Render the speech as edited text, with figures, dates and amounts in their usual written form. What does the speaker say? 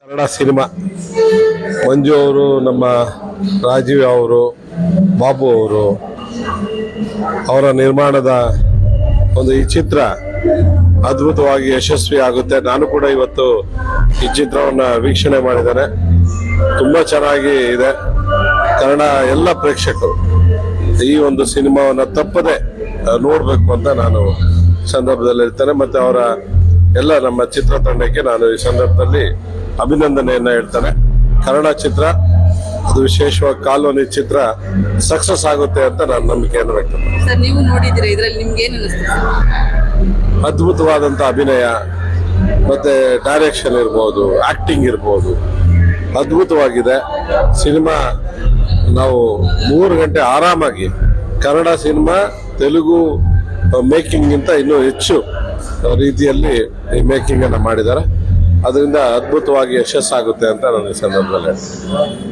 Kannada cinema ಮಂಜು ಅವರು, ನಮ್ಮ ರಾಜೀವ್ ಅವರು, ಬಾಬು ಅವರು ಅವರ ನಿರ್ಮಾಣದ ಒಂದು ಈ ಚಿತ್ರ ಅದ್ಭುತವಾಗಿ ಯಶಸ್ವಿ ಆಗುತ್ತೆ. ನಾನು ಕೂಡ ಇವತ್ತು ಈ ಚಿತ್ರವನ್ನು ವೀಕ್ಷಣೆ ಮಾಡಿದ್ದೇನೆ. ತುಂಬಾ ಚೆನ್ನಾಗಿ ಇದೆ. ಕನ್ನಡ ಎಲ್ಲ ಪ್ರೇಕ್ಷಕರು ಈ ಒಂದು ಸಿನಿಮಾವನ್ನು ತಪ್ಪದೆ ನೋಡಬೇಕು ಅಂತ ನಾನು ಸಂದರ್ಭದಲ್ಲಿ ಇರ್ತೇನೆ. ಮತ್ತೆ ಅವರ ಎಲ್ಲ ನಮ್ಮ ಚಿತ್ರತಂಡಕ್ಕೆ ನಾನು ಈ ಸಂದರ್ಭದಲ್ಲಿ ಅಭಿನಂದನೆಯನ್ನ ಹೇಳ್ತೇನೆ. ಕನ್ನಡ ಚಿತ್ರ, ಅದು ವಿಶೇಷವಾಗಿ ಕಾಲೋನಿ ಚಿತ್ರ ಸಕ್ಸಸ್ ಆಗುತ್ತೆ ಅಂತ ನಾನು ನಂಬಿಕೆಯನ್ನು ವ್ಯಕ್ತಪಡಿಸ್ತೇನೆ. ಸರ್, ನೀವು ನೋಡಿದ್ದೀರಾ, ಇದರಲ್ಲಿ ನಿಮ್ಗೆ ಏನು ಅನಿಸ್ತು? ಅದ್ಭುತವಾದಂಥ ಅಭಿನಯ ಮತ್ತೆ ಡೈರೆಕ್ಷನ್ ಇರ್ಬೋದು, ಆಕ್ಟಿಂಗ್ ಇರ್ಬೋದು, ಅದ್ಭುತವಾಗಿದೆ. ಸಿನಿಮಾ ನಾವು 3 ಗಂಟೆ ಆರಾಮಾಗಿ ಕನ್ನಡ ಸಿನಿಮಾ ತೆಲುಗು ಮೇಕಿಂಗ್ ಗಿಂತ ಇನ್ನೂ ಹೆಚ್ಚು ರೀತಿಯಲ್ಲಿ ಈ ಮೇಕಿಂಗ್ ಅನ್ನು ಮಾಡಿದ್ದಾರೆ. ಅದರಿಂದ ಅದ್ಭುತವಾಗಿ ಯಶಸ್ಸಾಗುತ್ತೆ ಅಂತ ನಾನು ಈ ಸಂದರ್ಭದಲ್ಲಿ ಹೇಳ್ತೀನಿ.